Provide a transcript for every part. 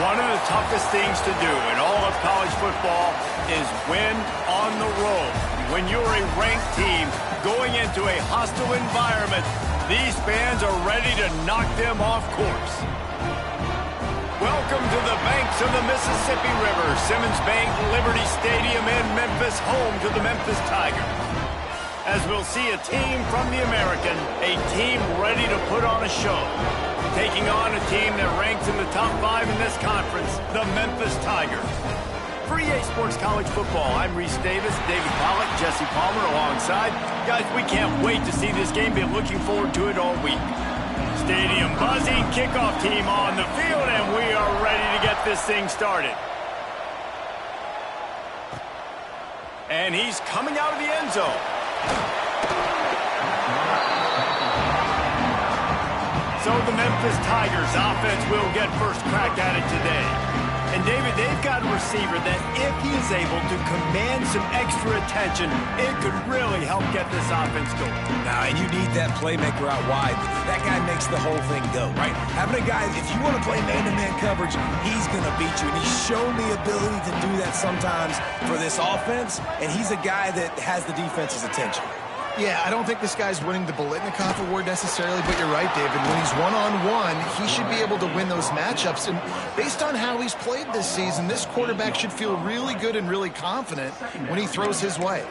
One of the toughest things to do in all of college football is win on the road. When you're a ranked team going into a hostile environment, these fans are ready to knock them off course. Welcome to the banks of the Mississippi River, Simmons Bank Liberty Stadium in Memphis, home to the Memphis Tigers. As we'll see a team from the American, a team ready to put on a show. Taking on a team that ranks in the top 5 in this conference, the Memphis Tigers. For EA Sports College Football, I'm Reese Davis, David Pollack, Jesse Palmer alongside. Guys, we can't wait to see this game. Been looking forward to it all week. Stadium buzzing, kickoff team on the field, and we are ready to get this thing started. And he's coming out of the end zone. So the Memphis Tigers offense will get first crack at it today. And David, they've got a receiver that if he is able to command some extra attention, it could really help get this offense going. Now, and you need that playmaker out wide. That guy makes the whole thing go, right? Having a guy, if you want to play man-to-man coverage, he's going to beat you. And he's shown the ability to do that sometimes for this offense, and he's a guy that has the defense's attention. Yeah, I don't think this guy's winning the Biletnikoff Award necessarily, but you're right, David. When he's one-on-one, he should be able to win those matchups. And based on how he's played this season, this quarterback should feel really good and really confident when he throws his way.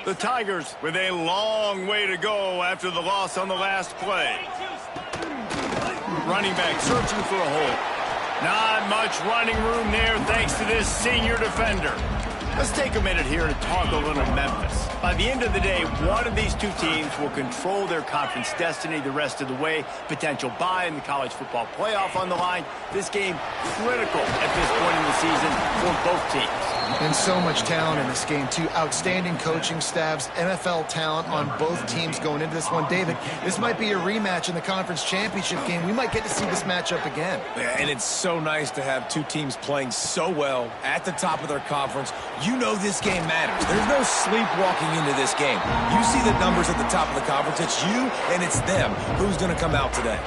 The Tigers with a long way to go after the loss on the last play. Running back searching for a hole. Not much running room there thanks to this senior defender. Let's take a minute here to talk a little Memphis. By the end of the day, one of these two teams will control their conference destiny the rest of the way. Potential bye in the college football playoff on the line. This game critical at this point in the season for both teams. And so much talent in this game, too. Outstanding coaching staffs, NFL talent on both teams going into this one. David, this might be a rematch in the conference championship game. We might get to see this matchup again. And it's so nice to have two teams playing so well at the top of their conference. You know this game matters. There's no sleepwalking into this game. You see the numbers at the top of the conference. It's you and it's them. Who's going to come out today?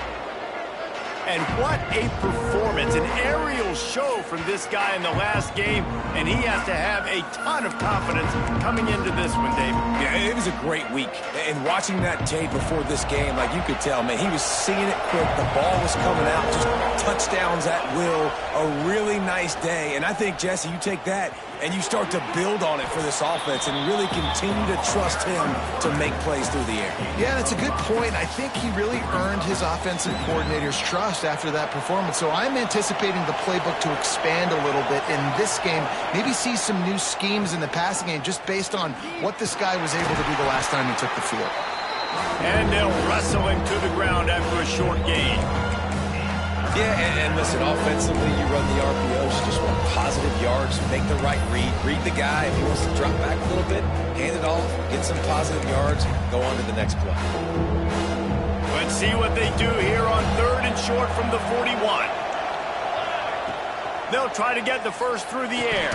And what a performance, an aerial show from this guy in the last game, and he has to have a ton of confidence coming into this one, David. Yeah, it was a great week. And watching that tape before this game, like you could tell, man, he was seeing it quick. The ball was coming out, just touchdowns at will. A really nice day. And I think, Jesse, you take that and you start to build on it for this offense and really continue to trust him to make plays through the air. Yeah, that's a good point. I think he really earned his offensive coordinator's trust after that performance. So I'm anticipating the playbook to expand a little bit in this game. Maybe see some new schemes in the passing game just based on what this guy was able to do the last time he took the field. And they'll wrestle him to the ground after a short gain. Yeah, and listen, offensively, you run the RPOs, you just want positive yards, make the right read the guy. If he wants to drop back a little bit, hand it off, get some positive yards, go on to the next play. Let's see what they do here on 3rd and short from the 41. They'll try to get the first through the air.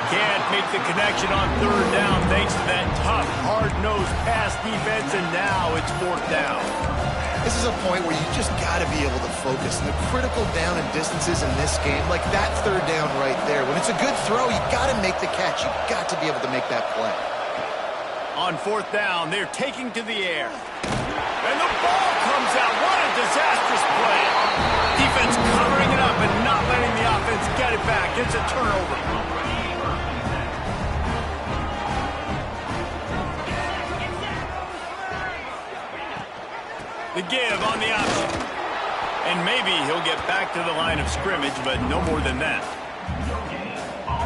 Can't make the connection on 3rd down thanks to that tough, hard-nosed pass defense, and now it's 4th down. This is a point where you just got to be able to focus. And the critical down and distances in this game, like that 3rd down right there. When it's a good throw, you got to make the catch. You got to be able to make that play. On 4th down, they're taking to the air. And the ball comes out. What a disastrous play. Defense covering it up and not letting the offense get it back. It's a turnover. The give on the option. And maybe he'll get back to the line of scrimmage, but no more than that.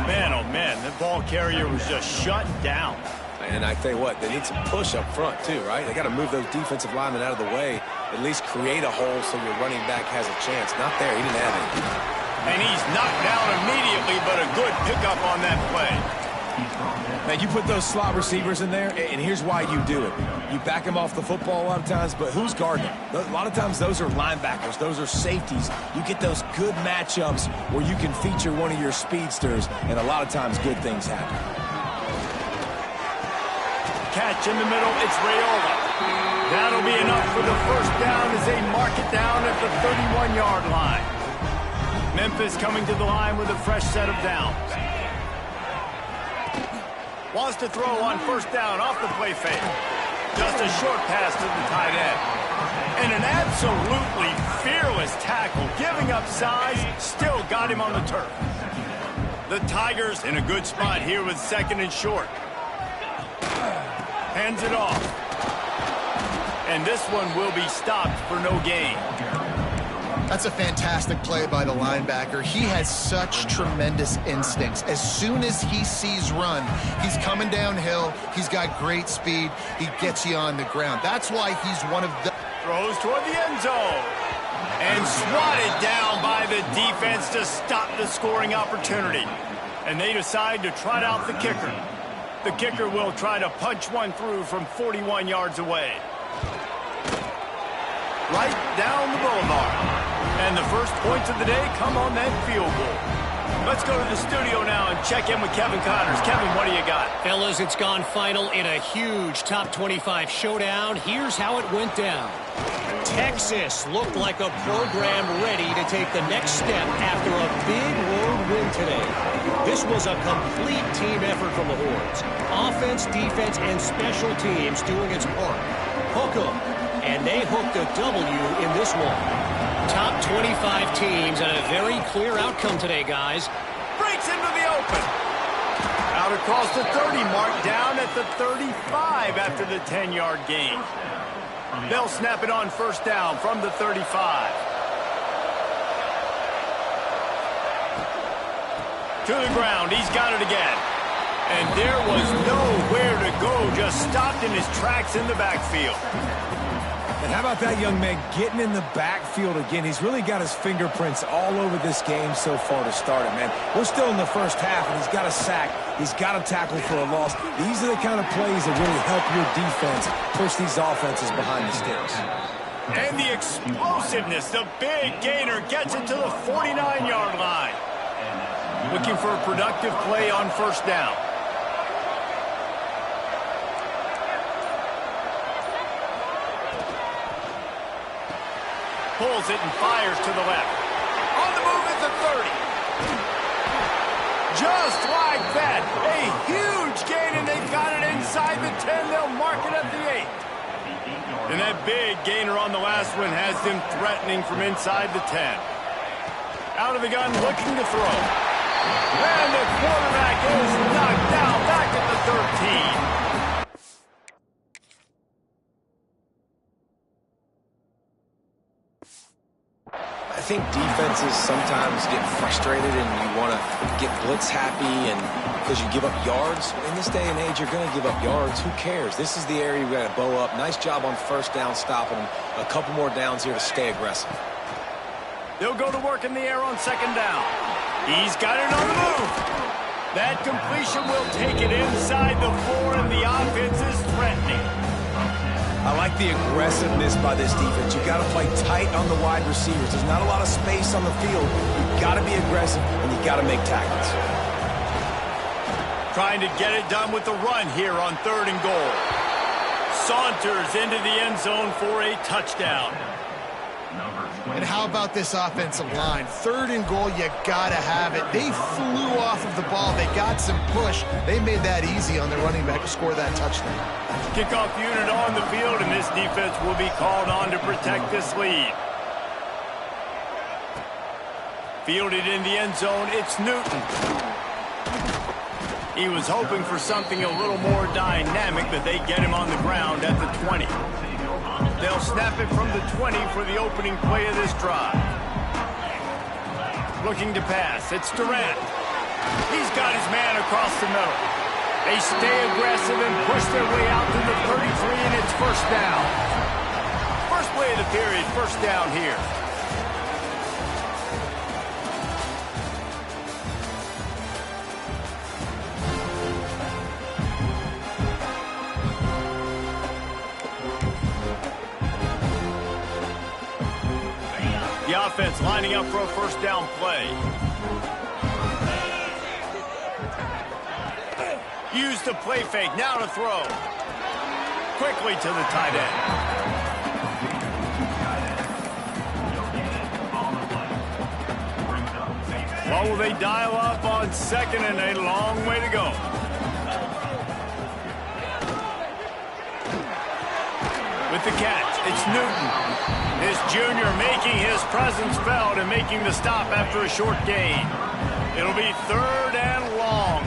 Man, oh man, the ball carrier was just shut down. And I tell you what, they need some push up front too, right? They got to move those defensive linemen out of the way, at least create a hole so your running back has a chance. Not there, he didn't have it. And he's knocked down immediately, but a good pickup on that play. Man, you put those slot receivers in there, and here's why you do it. You back them off the football a lot of times, but who's guarding them? A lot of times those are linebackers. Those are safeties. You get those good matchups where you can feature one of your speedsters, and a lot of times good things happen. Catch in the middle, it's Raiola. That'll be enough for the first down as they mark it down at the 31-yard line. Memphis coming to the line with a fresh set of downs. Wants to throw on first down off the play fake. Just a short pass to the tight end. And an absolutely fearless tackle, giving up size, still got him on the turf. The Tigers in a good spot here with second and short. Hands it off. And this one will be stopped for no gain. That's a fantastic play by the linebacker. He has such tremendous instincts. As soon as he sees run, he's coming downhill. He's got great speed. He gets you on the ground. That's why he's one of the... Throws toward the end zone. And swatted down by the defense to stop the scoring opportunity. And they decide to trot out the kicker. The kicker will try to punch one through from 41 yards away. Right down the boulevard. And the first points of the day come on that field goal. Let's go to the studio now and check in with Kevin Connors. Kevin, what do you got? Fellas, it's gone final in a huge top 25 showdown. Here's how it went down. Texas looked like a program ready to take the next step after a big road win today. This was a complete team effort from the Horns. Offense, defense, and special teams doing its part. Hook 'em. And they hooked a W in this one. Top 25 teams and a very clear outcome today, guys. Breaks into the open. Out across the 30 mark, down at the 35 after the 10-yard gain. They'll snap it on first down from the 35. To the ground, he's got it again. And there was nowhere to go, just stopped in his tracks in the backfield. And how about that young man getting in the backfield again? He's really got his fingerprints all over this game so far to start it, man. We're still in the first half, and he's got a sack. He's got a tackle for a loss. These are the kind of plays that really help your defense push these offenses behind the sticks. And the explosiveness, the big gainer gets it to the 49-yard line. Looking for a productive play on first down. Pulls it and fires to the left. On the move at the 30. Just like that. A huge gain, and they've got it inside the 10. They'll mark it at the 8. And that big gainer on the last one has them threatening from inside the 10. Out of the gun, looking to throw. And the quarterback is knocked down back at the 13. I think defenses sometimes get frustrated and you want to get blitz happy and because you give up yards. In this day and age, you're going to give up yards. Who cares? This is the area you've got to bow up. Nice job on first down stopping them. A couple more downs here to stay aggressive. They'll go to work in the air on second down. He's got it on the move. That completion will take it inside the 4, and the offense is threatening. I like the aggressiveness by this defense. You've got to play tight on the wide receivers. There's not a lot of space on the field. You've got to be aggressive, and you've got to make tackles. Trying to get it done with the run here on 3rd and goal. Saunters into the end zone for a touchdown. And how about this offensive line? 3rd and goal, you gotta have it. They flew off of the ball. They got some push. They made that easy on their running back to score that touchdown. Kickoff unit on the field, and this defense will be called on to protect this lead. Fielded in the end zone, it's Newton. He was hoping for something a little more dynamic, but they get him on the ground at the 20. They'll snap it from the 20 for the opening play of this drive. Looking to pass. It's Durant. He's got his man across the middle. They stay aggressive and push their way out to the 33, and it's first down. First play of the period, first down here. The offense lining up for a first down play. Use the play fake, now to throw. Quickly to the tight end. What will they dial up on second and a long way to go? With the catch, it's Newton. This junior making his presence felt and making the stop after a short gain. It'll be third and long.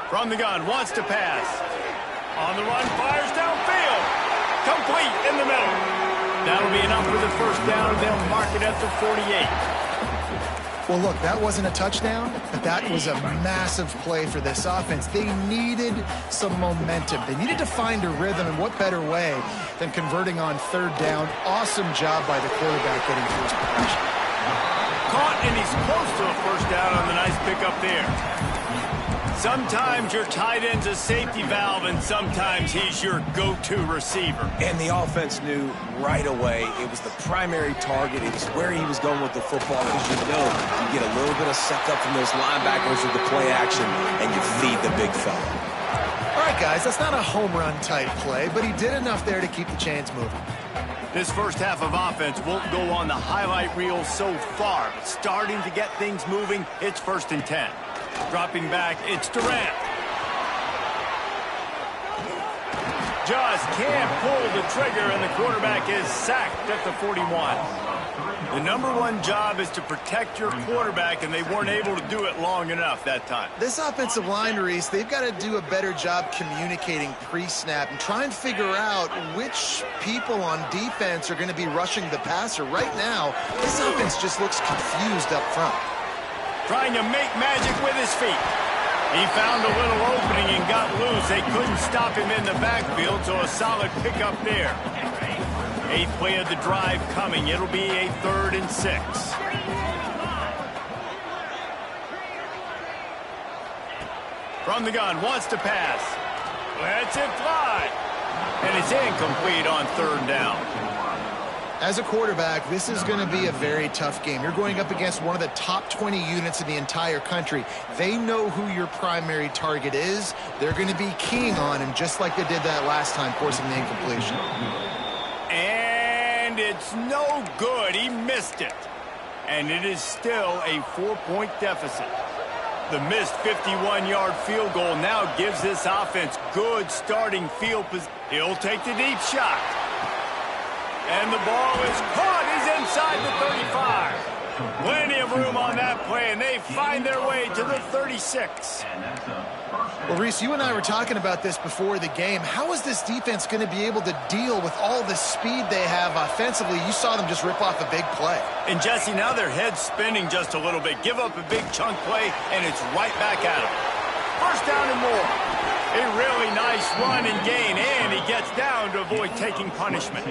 From the gun, wants to pass. On the run, fires downfield. Complete in the middle. That'll be enough for the first down, and they'll mark it at the 48. Well, look, that wasn't a touchdown, but that was a massive play for this offense. They needed some momentum. They needed to find a rhythm, and what better way than converting on third down. Awesome job by the quarterback getting to his progression. Caught, and he's close to a first down on the nice pickup there. Sometimes your tight end's a safety valve, and sometimes he's your go-to receiver. And the offense knew right away it was the primary target. It was where he was going with the football, because you know you get a little bit of suck up from those linebackers with the play action, and you feed the big fella. All right, guys, that's not a home run type play, but he did enough there to keep the chains moving. This first half of offense won't go on the highlight reel so far, but starting to get things moving, it's 1st and 10. Dropping back, it's Durant. Just can't pull the trigger, and the quarterback is sacked at the 41. The number one job is to protect your quarterback, and they weren't able to do it long enough that time. This offensive line, Reese, they've got to do a better job communicating pre-snap and try and figure out which people on defense are going to be rushing the passer. Right now, this offense just looks confused up front. Trying to make magic with his feet. He found a little opening and got loose. They couldn't stop him in the backfield, so a solid pickup there. 8th play of the drive coming. It'll be a 3rd and 6. From the gun, wants to pass. Lets it fly. And it's incomplete on 3rd down. As a quarterback, this is going to be a very tough game. You're going up against one of the top 20 units in the entire country. They know who your primary target is. They're going to be keying on him just like they did that last time, forcing the incompletion. And it's no good. He missed it. And it is still a 4-point deficit. The missed 51-yard field goal now gives this offense good starting field position. He'll take the deep shot. And the ball is caught. He's inside the 35. Plenty of room on that play, and they find their way to the 36. Well, Reese, you and I were talking about this before the game. How is this defense going to be able to deal with all the speed they have offensively? You saw them just rip off a big play. And, Jesse, now their head's spinning just a little bit. Give up a big chunk play, and it's right back at them. First down and more. A really nice run and gain, and he gets down to avoid taking punishment.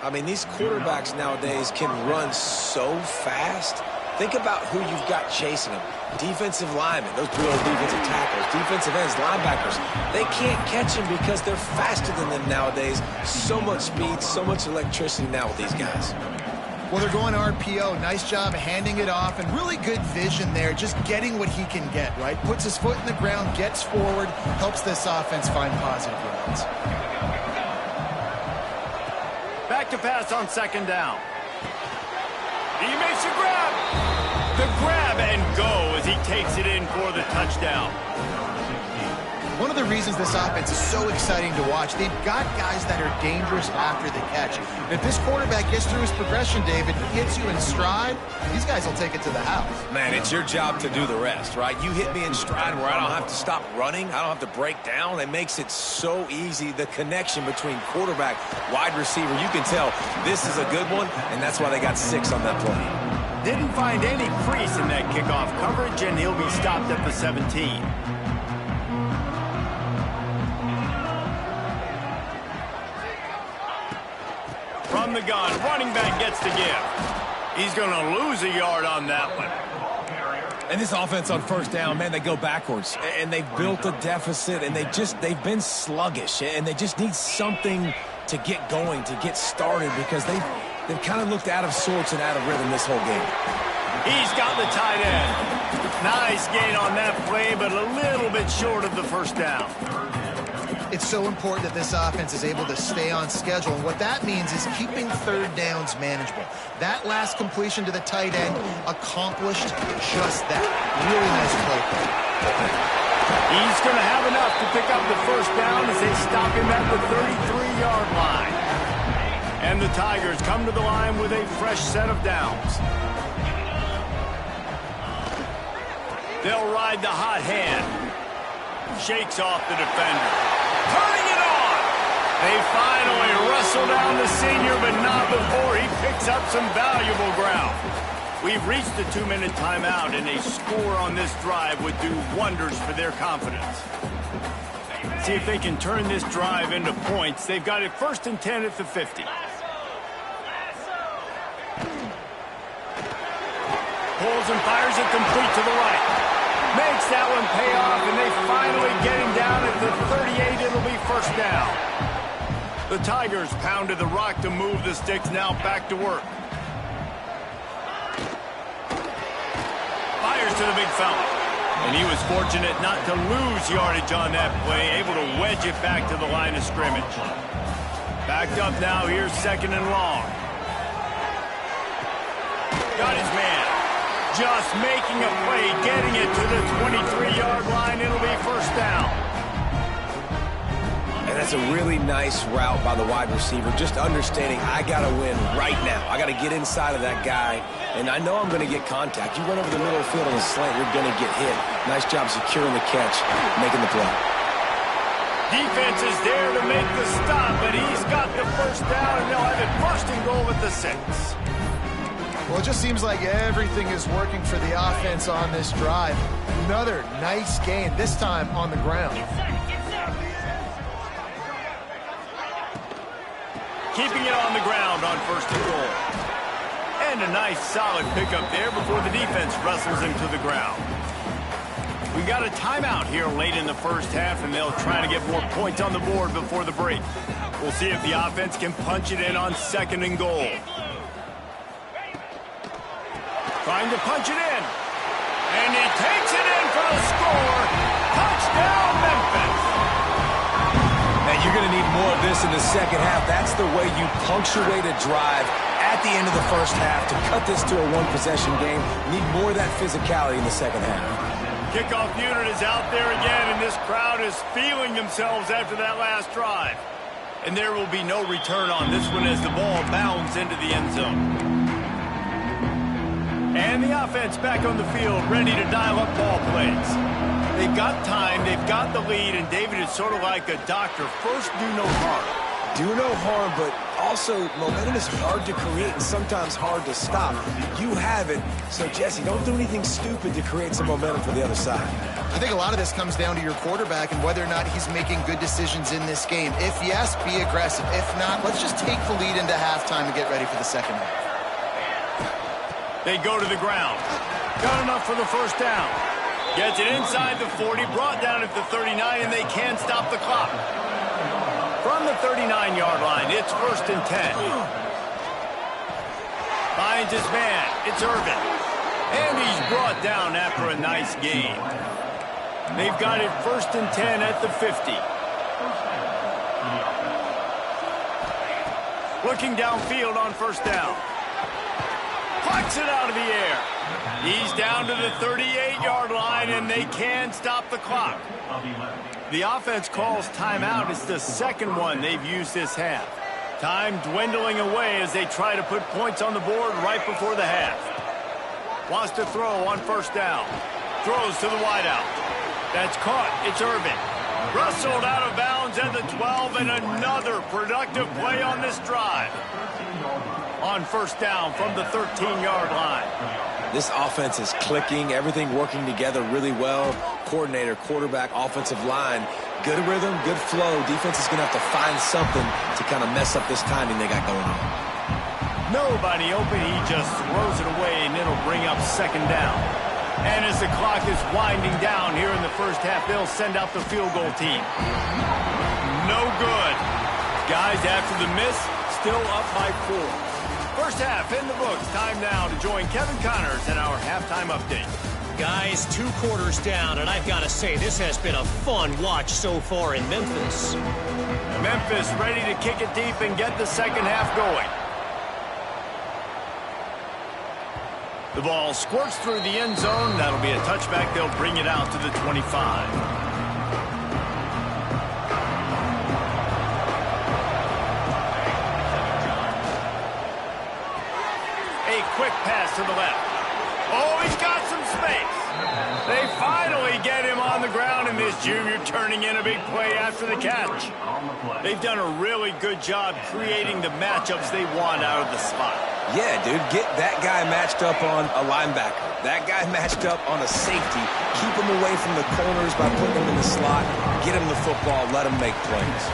I mean, these quarterbacks nowadays can run so fast. Think about who you've got chasing them. Defensive linemen, those real defensive tackles, defensive ends, linebackers. They can't catch them because they're faster than them nowadays. So much speed, so much electricity now with these guys. Well, they're going RPO. Nice job handing it off, and really good vision there, just getting what he can get, right? Puts his foot in the ground, gets forward, helps this offense find positive yards. Back to pass on 2nd down. He makes a grab. The grab and go as he takes it in for the touchdown. One of the reasons this offense is so exciting to watch, they've got guys that are dangerous after the catch. And if this quarterback gets through his progression, David, hits you in stride, these guys will take it to the house. Man, it's your job to do the rest, right? You hit me in stride where I don't have to stop running. I don't have to break down. It makes it so easy. The connection between quarterback, wide receiver, you can tell this is a good one, and that's why they got 6 on that play. Didn't find any crease in that kickoff coverage, and he'll be stopped at the 17. From the gun, running back gets the give. He's going to lose a yard on that one. And this offense on 1st down, man, they go backwards. And they've built a deficit, and they've been sluggish. And they just need something to get going, to get started, because they've kind of looked out of sorts and out of rhythm this whole game. He's got the tight end. Nice gain on that play, but a little bit short of the first down. It's so important that this offense is able to stay on schedule. And what that means is keeping third downs manageable. That last completion to the tight end accomplished just that. Really nice play. He's going to have enough to pick up the first down as they stop him at the 33-yard line. And the Tigers come to the line with a fresh set of downs. They'll ride the hot hand. Shakes off the defender. Turning it on! They finally wrestle down the senior, but not before he picks up some valuable ground. We've reached the 2-minute timeout, and a score on this drive would do wonders for their confidence. See if they can turn this drive into points. They've got it 1st and 10 at the 50. Pulls and fires it complete to the right. Makes that one pay off, and they finally get him down at the 38. It'll be first down. The Tigers pounded the rock to move the sticks, now back to work. Fires to the big fella. And he was fortunate not to lose yardage on that play, able to wedge it back to the line of scrimmage. Backed up now, here's 2nd and long. Got his man. Just making a play, getting it to the 23-yard line. It'll be first down. And that's a really nice route by the wide receiver, just understanding I got to win right now. I got to get inside of that guy, and I know I'm going to get contact. You run over the middle of the field on a slant, you're going to get hit. Nice job securing the catch, making the play. Defense is there to make the stop, but he's got the first down, and they'll have it 1st and goal at the 6. Well, it just seems like everything is working for the offense on this drive. Another nice gain, this time on the ground. Keeping it on the ground on 1st and goal. And a nice solid pickup there before the defense wrestles him to the ground. We got a timeout here late in the first half, and they'll try to get more points on the board before the break. We'll see if the offense can punch it in on 2nd and goal. Trying to punch it in. And he takes it in for the score. Touchdown, Memphis. And you're going to need more of this in the second half. That's the way you punctuate a drive at the end of the first half to cut this to a one-possession game. Need more of that physicality in the second half. Kickoff unit is out there again, and this crowd is feeling themselves after that last drive. And there will be no return on this one as the ball bounds into the end zone. And the offense back on the field, ready to dial up ball plays. They've got time, they've got the lead, and David is sort of like a doctor. First, do no harm. Do no harm, but also momentum is hard to create and sometimes hard to stop. You have it, so Jesse, don't do anything stupid to create some momentum for the other side. I think a lot of this comes down to your quarterback and whether or not he's making good decisions in this game. If yes, be aggressive. If not, let's just take the lead into halftime and get ready for the second half. They go to the ground. Got enough for the first down. Gets it inside the 40, brought down at the 39, and they can't stop the clock. From the 39-yard line, it's 1st and 10. Finds his man. It's Irvin. And he's brought down after a nice gain. They've got it 1st and 10 at the 50. Looking downfield on first down. Plucks it out of the air. He's down to the 38-yard line, and they can stop the clock. The offense calls timeout. It's the second one they've used this half. Time dwindling away as they try to put points on the board right before the half. Wants to throw on first down. Throws to the wideout. That's caught. It's Irvin. Rustled out of bounds at the 12, and another productive play on this drive. On first down from the 13-yard line. This offense is clicking, everything working together really well. Coordinator, quarterback, offensive line, good rhythm, good flow. Defense is going to have to find something to kind of mess up this timing they got going on. Nobody open, he just throws it away, and it'll bring up second down. And as the clock is winding down here in the first half, they'll send out the field goal team. No good. Guys, after the miss, still up by 4. First half in the books. Time now to join Kevin Connors in our halftime update. Guys, 2 quarters down, and I've got to say, this has been a fun watch so far in Memphis. Memphis ready to kick it deep and get the second half going. The ball squirts through the end zone. That'll be a touchback. They'll bring it out to the 25. A quick pass to the left. Oh, he's got some space. They finally get him on the ground, and this junior turning in a big play after the catch. They've done a really good job creating the matchups they want out of the slot. Yeah, dude, get that guy matched up on a linebacker. That guy matched up on a safety. Keep him away from the corners by putting him in the slot. Get him the football. Let him make plays.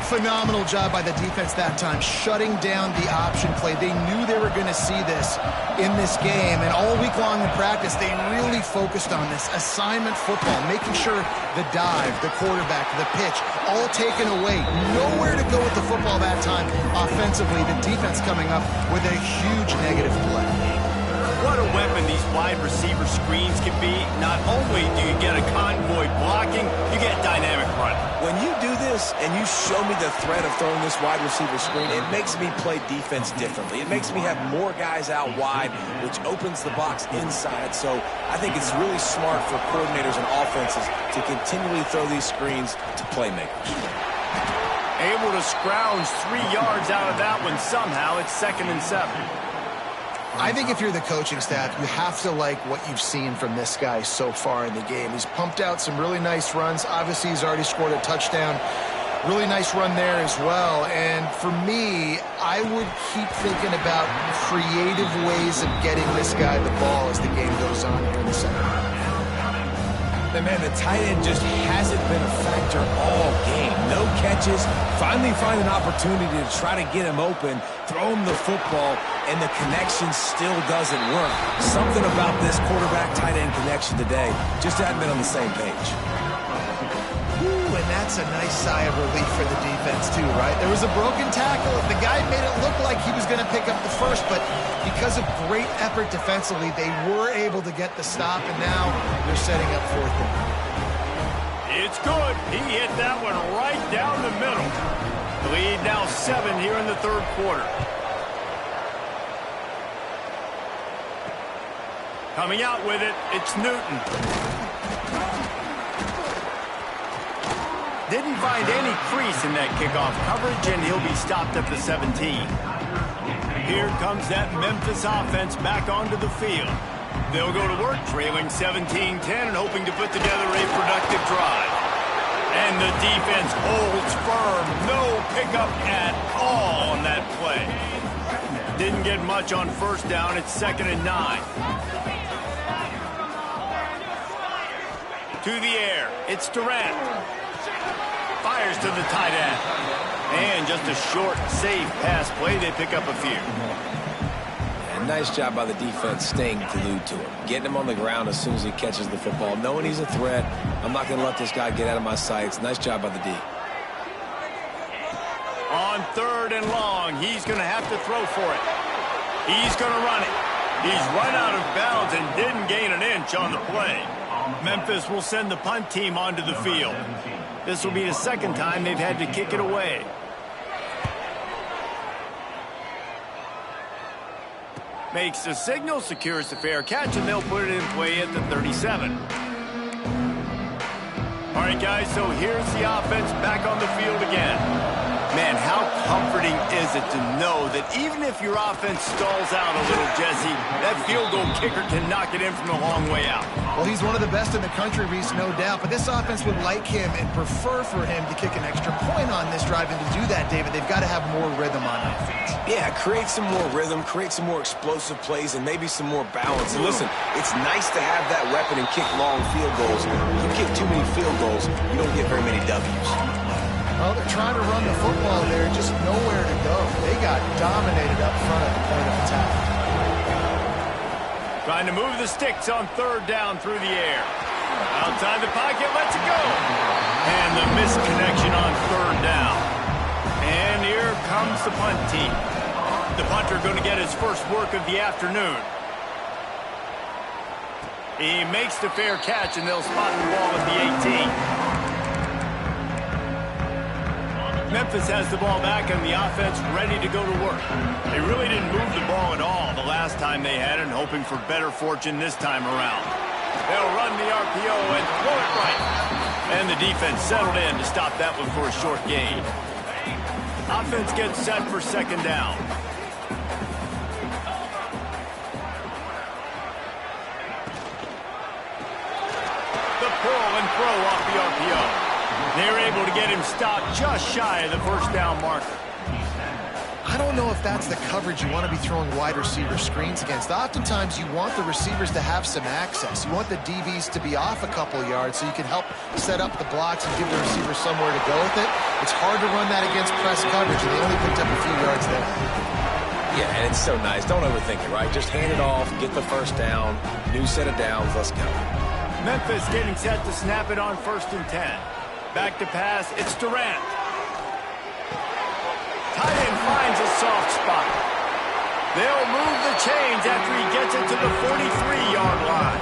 Phenomenal job by the defense that time, shutting down the option play. They knew they were going to see this in this game, and all week long in practice, they really focused on this assignment football, making sure the dive, the quarterback, the pitch, all taken away. Nowhere to go with the football that time offensively. The defense coming up with a huge negative play. What a weapon these wide receiver screens can be. Not only do you get a convoy blocking, you get dynamic running. When you do this and you show me the threat of throwing this wide receiver screen, it makes me play defense differently. It makes me have more guys out wide, which opens the box inside. So I think it's really smart for coordinators and offenses to continually throw these screens to playmakers. Able to scrounge 3 yards out of that one somehow. It's 2nd and 7. I think if you're the coaching staff, you have to like what you've seen from this guy so far in the game. He's pumped out some really nice runs. Obviously, he's already scored a touchdown. Really nice run there as well. And for me, I would keep thinking about creative ways of getting this guy the ball as the game goes on here in the second half. And man, the tight end just hasn't been a factor all game. No catches. Finally find an opportunity to try to get him open, throw him the football, and the connection still doesn't work. Something about this quarterback-tight end connection today just hadn't been on the same page. Ooh, and that's a nice sigh of relief for the defense too, right? There was a broken tackle. The guy made it look like he was going to pick up the first, but because of great effort defensively, they were able to get the stop, and now they're setting up 4th down. It's good. He hit that one right down the middle. The lead now 7 here in the 3rd quarter. Coming out with it, it's Newton. Didn't find any crease in that kickoff coverage, and he'll be stopped at the 17. Here comes that Memphis offense back onto the field. They'll go to work trailing 17-10 and hoping to put together a productive drive. And the defense holds firm. No pickup at all on that play. Didn't get much on 1st down. It's 2nd and 9. To the air. It's Durant. Fires to the tight end. And just a short, safe pass play. They pick up a few. And nice job by the defense staying glued to him. Getting him on the ground as soon as he catches the football. Knowing he's a threat. I'm not going to let this guy get out of my sights. Nice job by the D. On 3rd and long, he's going to have to throw for it. He's going to run it. He's run out of bounds and didn't gain an inch on the play. Memphis will send the punt team onto the field. This will be the 2nd time they've had to kick it away. Makes the signal, secures the fair catch, and they'll put it in play at the 37. All right, guys, so here's the offense back on the field again. Man, how comforting is it to know that even if your offense stalls out a little, Jesse, that field goal kicker can knock it in from a long way out. Well, he's one of the best in the country, Reese, no doubt. But this offense would like him and prefer for him to kick an extra point on this drive. And to do that, David, they've got to have more rhythm on offense. Yeah, create some more rhythm, create some more explosive plays, and maybe some more balance. And listen, it's nice to have that weapon and kick long field goals. You kick too many field goals, you don't get very many W's. Well, they're trying to run the football there, just nowhere to go. They got dominated up front at the point of attack. Trying to move the sticks on 3rd down through the air. Outside the pocket, lets it go. And the misconnection on 3rd down. And here comes the punt team. The punter going to get his first work of the afternoon. He makes the fair catch, and they'll spot the ball at the 18. Memphis has the ball back, and the offense ready to go to work. They really didn't move the ball at all the last time they had it, hoping for better fortune this time around. They'll run the RPO and throw it right. And the defense settled in to stop that one for a short gain. Offense gets set for second down. The pull and throw off the RPO. They're able to get him stopped just shy of the first down marker. I don't know if that's the coverage you want to be throwing wide receiver screens against. Oftentimes, you want the receivers to have some access. You want the DBs to be off a couple yards so you can help set up the blocks and give the receivers somewhere to go with it. It's hard to run that against press coverage, and they only picked up a few yards there. Yeah, and it's so nice. Don't overthink it, right? Just hand it off, get the first down, new set of downs, let's go. Memphis getting set to snap it on 1st and 10. Back to pass, it's Durant. Tight end finds a soft spot. They'll move the chains after he gets it to the 43-yard line.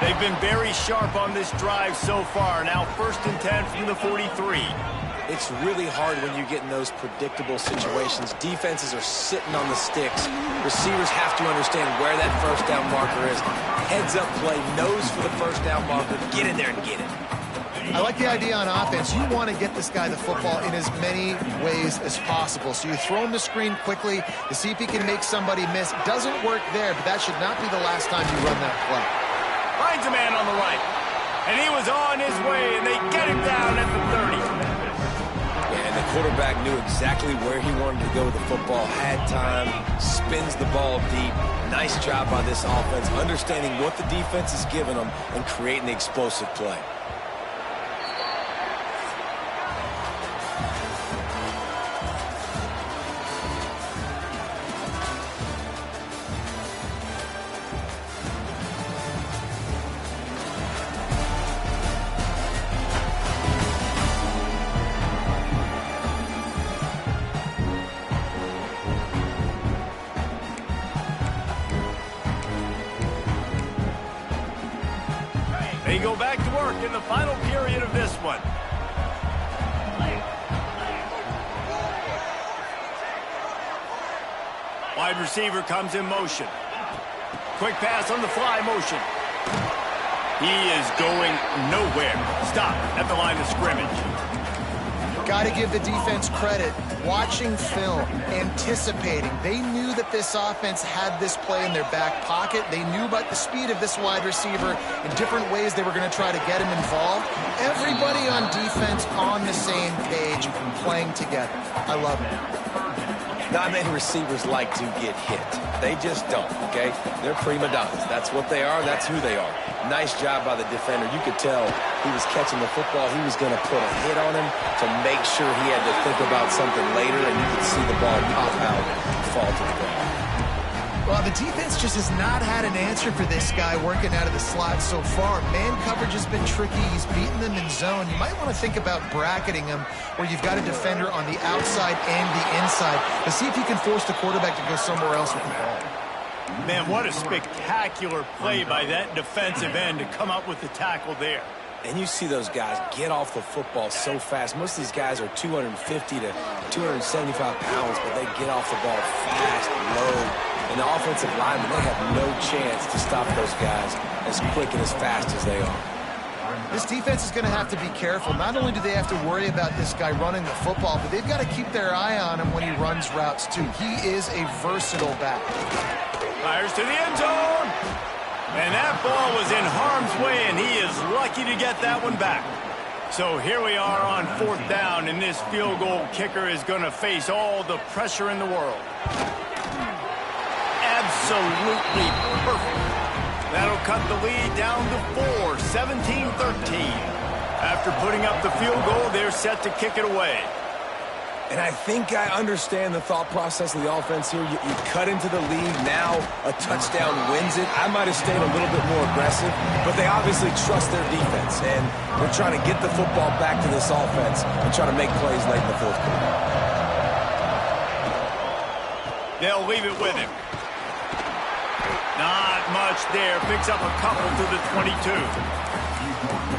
They've been very sharp on this drive so far. Now 1st and 10 from the 43. It's really hard when you get in those predictable situations. Defenses are sitting on the sticks. Receivers have to understand where that first down marker is. Heads up play, nose for the first down marker. Get in there and get it. I like the idea on offense. You want to get this guy the football in as many ways as possible. So you throw him the screen quickly to see if he can make somebody miss. Doesn't work there, but that should not be the last time you run that play. Finds a man on the right. And he was on his way, and they get him down at the 30. And the quarterback knew exactly where he wanted to go with the football, had time, spins the ball deep. Nice job by this offense, understanding what the defense is giving them and creating the explosive play. They go back to work in the final period of this one. Wide receiver comes in motion. Quick pass on the fly motion. He is going nowhere. Stop at the line of scrimmage. Got to give the defense credit. Watching film, anticipating. They knew that this offense had this play in their back pocket. They knew about the speed of this wide receiver and different ways they were going to try to get him involved. Everybody on defense on the same page, playing together. I love it. Not many receivers like to get hit. They just don't, okay? They're prima donnas. That's what they are. That's who they are. Nice job by the defender. You could tell he was catching the football. He was going to put a hit on him to make sure he had to think about something later, and you could see the ball pop out and fall to the ground. Well, the defense just has not had an answer for this guy working out of the slot so far. Man coverage has been tricky. He's beaten them in zone. You might want to think about bracketing him where you've got a defender on the outside and the inside to see if you can force the quarterback to go somewhere else with the ball. Man, what a spectacular play by that defensive end to come up with the tackle there. And you see those guys get off the football so fast. Most of these guys are 250 to 275 pounds, but they get off the ball fast, low. And the offensive linemen, they have no chance to stop those guys as quick and as fast as they are. This defense is going to have to be careful. Not only do they have to worry about this guy running the football, but they've got to keep their eye on him when he runs routes, too. He is a versatile back. Fires to the end zone. And that ball was in harm's way, and he is lucky to get that one back. So here we are on 4th down, and this field goal kicker is going to face all the pressure in the world. Absolutely perfect. That'll cut the lead down to 4, 17-13. After putting up the field goal, they're set to kick it away. And I think I understand the thought process of the offense here. You cut into the lead. Now a touchdown wins it. I might have stayed a little bit more aggressive, but they obviously trust their defense, and they're trying to get the football back to this offense and try to make plays late in the 4th quarter. They'll leave it with him. Not much much there. Picks up a couple to the 22.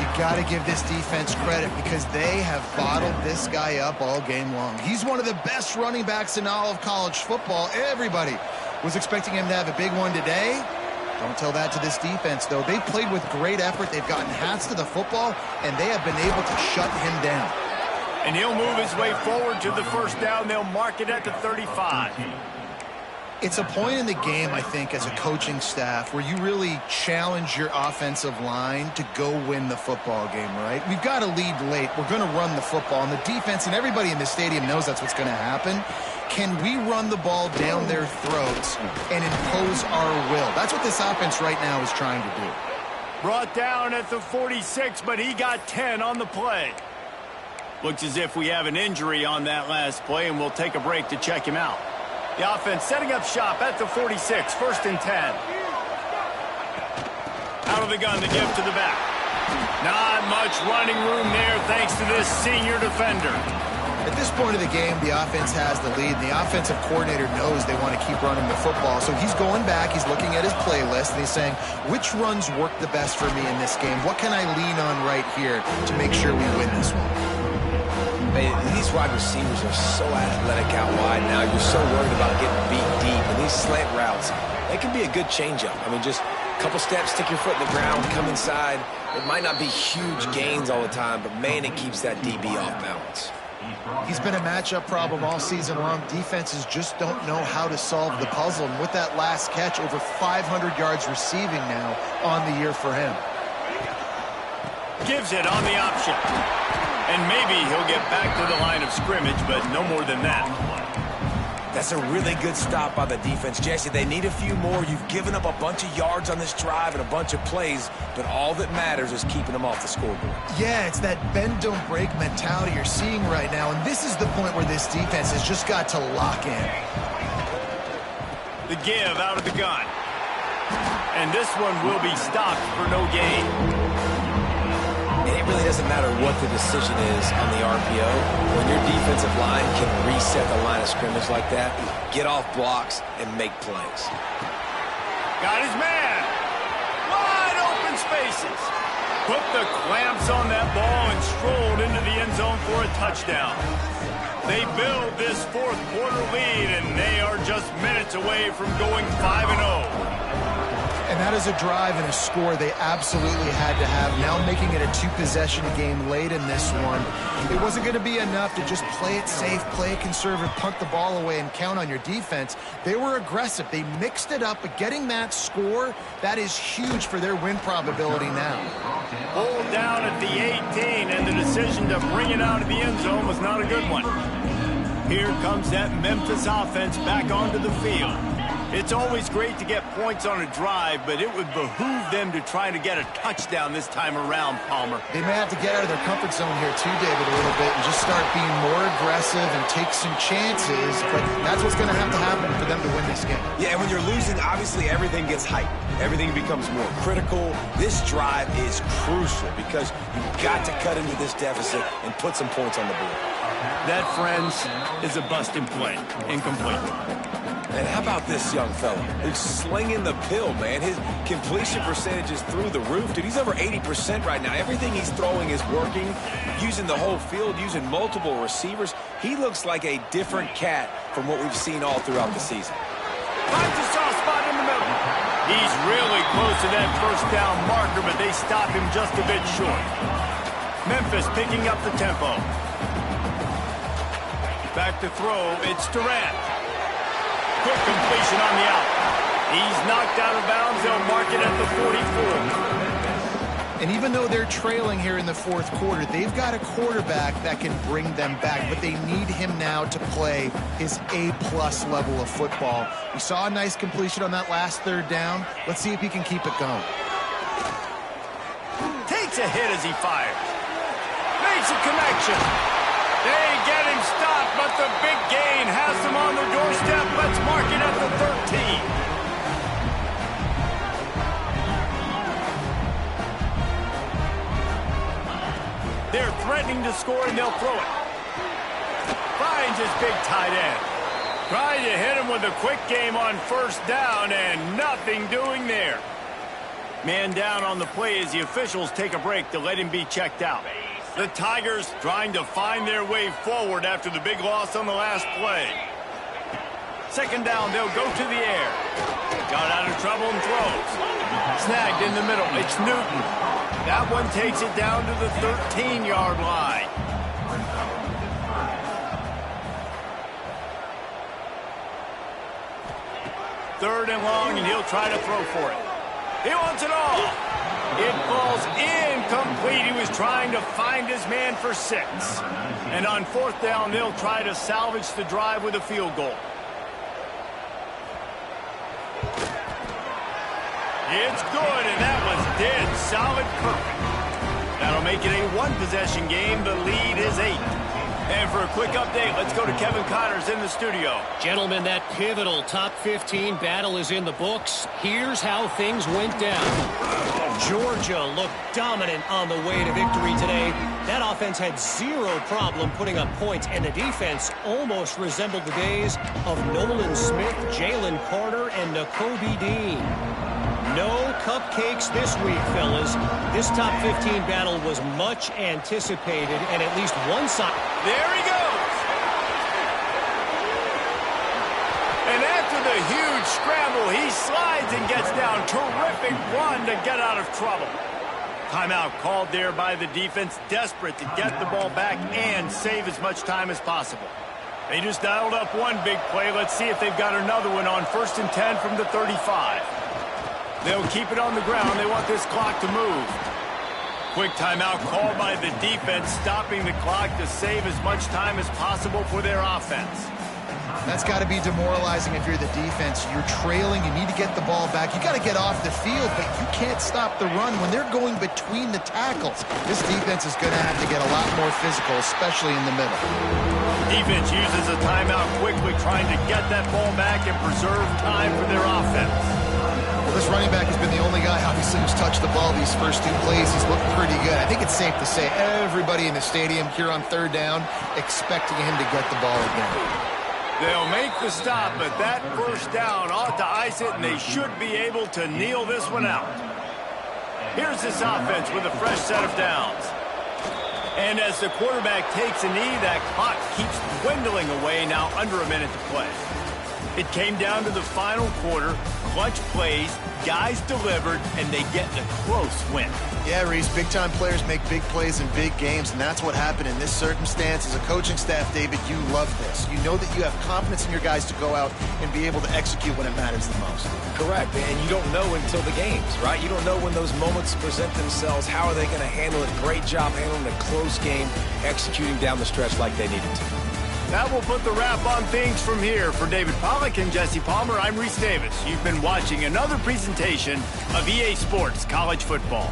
You got to give this defense credit because they have bottled this guy up all game long. He's one of the best running backs in all of college football. Everybody was expecting him to have a big one today. Don't tell that to this defense, though. They played with great effort. They've gotten hats to the football, and they have been able to shut him down. And he'll move his way forward to the first down. They'll mark it at the 35. It's a point in the game, I think, as a coaching staff where you really challenge your offensive line to go win the football game, right? We've got to lead late. We're going to run the football, and the defense and everybody in the stadium knows that's what's going to happen. Can we run the ball down their throats and impose our will? That's what this offense right now is trying to do. Brought down at the 46, but he got 10 on the play. Looks as if we have an injury on that last play, and we'll take a break to check him out. The offense setting up shop at the 46, 1st and 10. Out of the gun to give to the back. Not much running room there thanks to this senior defender. At this point of the game, the offense has the lead, and the offensive coordinator knows they want to keep running the football. So he's going back, he's looking at his playlist, and he's saying, which runs work the best for me in this game? What can I lean on right here to make sure we win this one? Man, these wide receivers are so athletic out wide now. You're so worried about getting beat deep. And these slant routes, they can be a good changeup. I mean, just a couple steps, stick your foot in the ground, come inside. It might not be huge gains all the time, but, man, it keeps that DB off balance. He's been a matchup problem all season long. Defenses just don't know how to solve the puzzle. And with that last catch, over 500 yards receiving now on the year for him. Gives it on the option. And maybe he'll get back to the line of scrimmage, but no more than that. That's a really good stop by the defense. Jesse, they need a few more. You've given up a bunch of yards on this drive and a bunch of plays, but all that matters is keeping them off the scoreboard. Yeah, it's that bend, don't break mentality you're seeing right now, and this is the point where this defense has just got to lock in. The give out of the gun. And this one will be stopped for no gain. And it really doesn't matter what the decision is on the RPO. When your defensive line can reset the line of scrimmage like that, get off blocks and make plays. Got his man. Wide open spaces. Put the clamps on that ball and strolled into the end zone for a touchdown. They build this fourth quarter lead, and they are just minutes away from going 5-0. And that is a drive and a score they absolutely had to have. Now making it a two-possession game late in this one. It wasn't going to be enough to just play it safe, play it conservative, punt the ball away, and count on your defense. They were aggressive. They mixed it up, but getting that score, that is huge for their win probability now. Pulled down at the 18, and the decision to bring it out of the end zone was not a good one. Here comes that Memphis offense back onto the field. It's always great to get points on a drive, but it would behoove them to try to get a touchdown this time around, Palmer. They may have to get out of their comfort zone here too, David, a little bit and just start being more aggressive and take some chances, but that's what's going to have to happen for them to win this game. Yeah, and when you're losing, obviously everything gets hyped. Everything becomes more critical. This drive is crucial because you've got to cut into this deficit and put some points on the board. That, friends, is a busted play. Incomplete. And how about this young fella? He's slinging the pill, man. His completion percentage is through the roof. Dude, he's over 80% right now. Everything he's throwing is working, using the whole field, using multiple receivers. He looks like a different cat from what we've seen all throughout the season. Finds a soft spot in the middle. He's really close to that first down marker, but they stop him just a bit short. Memphis picking up the tempo. Back to throw, it's Durant. Quick completion on the out. He's knocked out of bounds. They'll mark it at the 44. And even though they're trailing here in the fourth quarter, they've got a quarterback that can bring them back, but they need him now to play his A-plus level of football. We saw a nice completion on that last third down. Let's see if he can keep it going. Takes a hit as he fires. Makes a connection. They get him stopped, but the big gain has them on the doorstep. Let's mark it at the 13. They're threatening to score, and they'll throw it. Finds his big tight end. Trying to hit him with a quick game on first down, and nothing doing there. Man down on the play as the officials take a break to let him be checked out. The Tigers trying to find their way forward after the big loss on the last play. Second down, they'll go to the air. Got out of trouble and throws. Snagged in the middle. It's Newton. That one takes it down to the 13-yard line. Third and long, and he'll try to throw for it. He wants it all. It falls incomplete. He was trying to find his man for 6. And on fourth down, they'll try to salvage the drive with a field goal. It's good, and that was dead solid perfect. That'll make it a one-possession game. The lead is 8. And for a quick update, let's go to Kevin Connors in the studio. Gentlemen, that pivotal top 15 battle is in the books. Here's how things went down. Georgia looked dominant on the way to victory today. That offense had zero problem putting up points, and the defense almost resembled the days of Nolan Smith, Jalen Carter, and Nakobe Dean. No cupcakes this week, fellas. This top 15 battle was much anticipated, and at least one side. There he goes. And after the huge scramble, he slides and gets down. Terrific run to get out of trouble. Timeout called there by the defense, desperate to get the ball back and save as much time as possible. They just dialed up one big play. Let's see if they've got another one on 1st and 10 from the 35. They'll keep it on the ground. They want this clock to move. Quick timeout called by the defense, stopping the clock to save as much time as possible for their offense. That's got to be demoralizing if you're the defense. You're trailing. You need to get the ball back. You got to get off the field, but you can't stop the run when they're going between the tackles. This defense is going to have to get a lot more physical, especially in the middle. Defense uses a timeout quickly, trying to get that ball back and preserve time for their offense. Well, this running back has been the only guy, obviously, who's touched the ball these first 2 plays. He's looked pretty good. I think it's safe to say everybody in the stadium here on 3rd down expecting him to get the ball again. They'll make the stop, but that first down ought to ice it, and they should be able to kneel this one out. Here's this offense with a fresh set of downs. And as the quarterback takes a knee, that clock keeps dwindling away, now under a minute to play. It came down to the final quarter, clutch plays, guys delivered, and they get a close win. Yeah, Reese, big-time players make big plays in big games, and that's what happened in this circumstance. As a coaching staff, David, you love this. You know that you have confidence in your guys to go out and be able to execute when it matters the most. Correct, and you don't know until the games, right? You don't know when those moments present themselves. How are they going to handle it? Great job handling a close game, executing down the stretch like they needed to. That will put the wrap on things from here. For David Pollack and Jesse Palmer, I'm Reese Davis. You've been watching another presentation of EA Sports College Football.